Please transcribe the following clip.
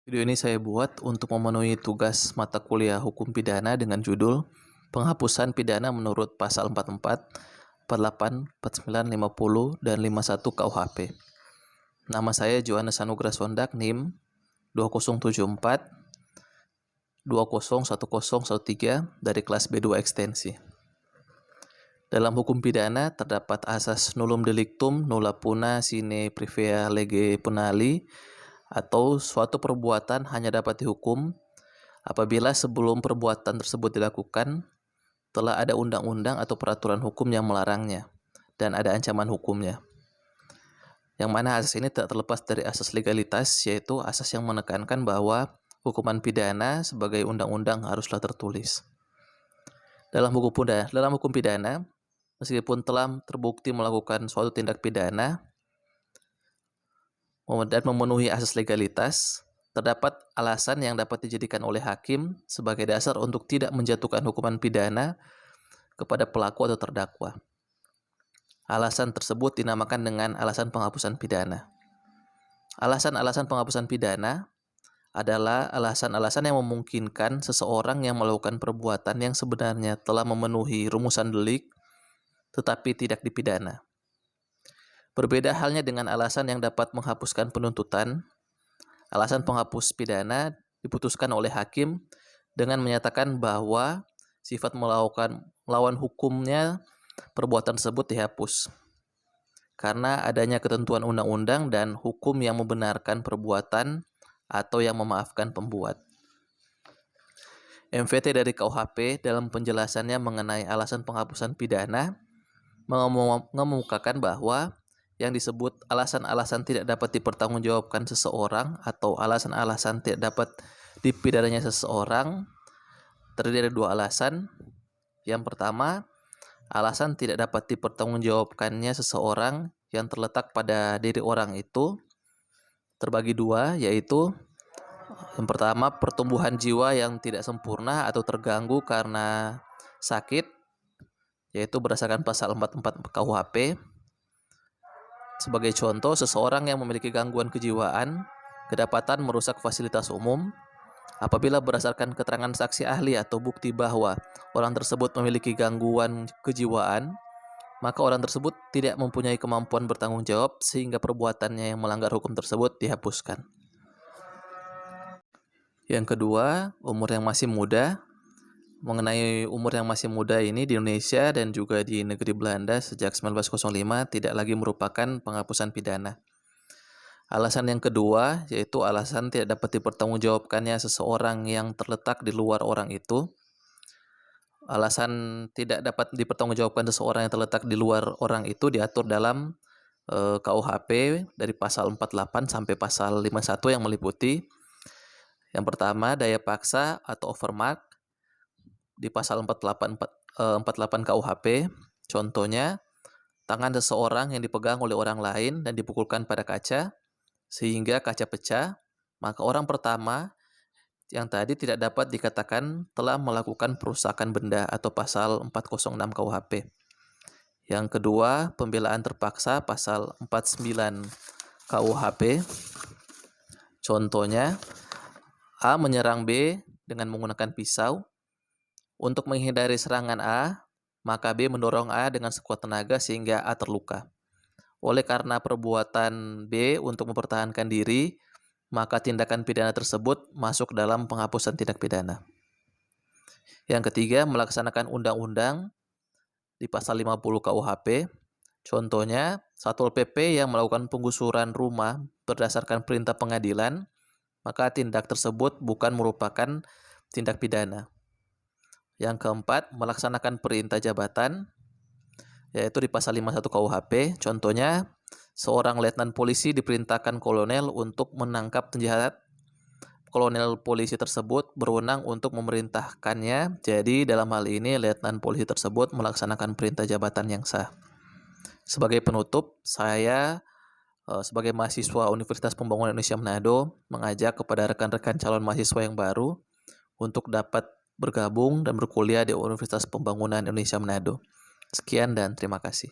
Video ini saya buat untuk memenuhi tugas mata kuliah Hukum Pidana dengan judul Penghapusan Pidana menurut Pasal 44, 48, 49, 50, dan 51 KUHP. Nama saya Johannes Anugrah Sondak, NIM 2074 201013 dari kelas B2 Ekstensi. Dalam hukum pidana terdapat asas nullum delictum nulla puna sine previa lege penali, atau suatu perbuatan hanya dapat dihukum apabila sebelum perbuatan tersebut dilakukan telah ada undang-undang atau peraturan hukum yang melarangnya dan ada ancaman hukumnya. Yang mana asas ini tak terlepas dari asas legalitas, yaitu asas yang menekankan bahwa hukuman pidana sebagai undang-undang haruslah tertulis. Dalam hukum pidana, meskipun telah terbukti melakukan suatu tindak pidana dan memenuhi asas legalitas, terdapat alasan yang dapat dijadikan oleh hakim sebagai dasar untuk tidak menjatuhkan hukuman pidana kepada pelaku atau terdakwa. Alasan tersebut dinamakan dengan alasan penghapusan pidana. Alasan-alasan penghapusan pidana adalah alasan-alasan yang memungkinkan seseorang yang melakukan perbuatan yang sebenarnya telah memenuhi rumusan delik tetapi tidak dipidana. Berbeda halnya dengan alasan yang dapat menghapuskan penuntutan. Alasan penghapus pidana diputuskan oleh hakim dengan menyatakan bahwa sifat melawan hukumnya perbuatan tersebut dihapus karena adanya ketentuan undang-undang dan hukum yang membenarkan perbuatan atau yang memaafkan pembuat. MVT dari KUHP dalam penjelasannya mengenai alasan penghapusan pidana mengemukakan bahwa yang disebut alasan-alasan tidak dapat dipertanggungjawabkan seseorang atau alasan-alasan tidak dapat dipidananya seseorang terdiri dari dua alasan. Yang pertama, alasan tidak dapat dipertanggungjawabkannya seseorang yang terletak pada diri orang itu terbagi dua, yaitu yang pertama, pertumbuhan jiwa yang tidak sempurna atau terganggu karena sakit, yaitu berdasarkan pasal 44 KUHP. Sebagai contoh, seseorang yang memiliki gangguan kejiwaan kedapatan merusak fasilitas umum. Apabila berdasarkan keterangan saksi ahli atau bukti bahwa orang tersebut memiliki gangguan kejiwaan, maka orang tersebut tidak mempunyai kemampuan bertanggung jawab sehingga perbuatannya yang melanggar hukum tersebut dihapuskan. Yang kedua, umur yang masih muda. Mengenai umur yang masih muda ini di Indonesia dan juga di negeri Belanda sejak 1905 tidak lagi merupakan penghapusan pidana. Alasan yang kedua yaitu alasan tidak dapat dipertanggungjawabkannya seseorang yang terletak di luar orang itu. Alasan tidak dapat dipertanggungjawabkan seseorang yang terletak di luar orang itu diatur dalam KUHP dari pasal 48 sampai pasal 51 yang meliputi yang pertama, daya paksa atau overmark di pasal 48 KUHP. Contohnya, tangan seseorang yang dipegang oleh orang lain dan dipukulkan pada kaca sehingga kaca pecah, maka orang pertama yang tadi tidak dapat dikatakan telah melakukan perusakan benda atau pasal 406 KUHP. Yang kedua, pembelaan terpaksa pasal 49 KUHP. Contohnya, A menyerang B dengan menggunakan pisau. Untuk menghindari serangan A, maka B mendorong A dengan sekuat tenaga sehingga A terluka. Oleh karena perbuatan B untuk mempertahankan diri, maka tindakan pidana tersebut masuk dalam penghapusan tindak pidana. Yang ketiga, melaksanakan undang-undang di pasal 50 KUHP. Contohnya, Satpol PP yang melakukan penggusuran rumah berdasarkan perintah pengadilan, maka tindak tersebut bukan merupakan tindak pidana. Yang keempat, melaksanakan perintah jabatan, yaitu di pasal 51 KUHP. Contohnya, seorang letnan polisi diperintahkan kolonel untuk menangkap penjahat. Kolonel polisi tersebut berwenang untuk memerintahkannya, jadi dalam hal ini letnan polisi tersebut melaksanakan perintah jabatan yang sah. Sebagai penutup, saya sebagai mahasiswa Universitas Pembangunan Indonesia Manado mengajak kepada rekan-rekan calon mahasiswa yang baru untuk dapat bergabung dan berkuliah di Universitas Pembangunan Indonesia Manado. Sekian dan terima kasih.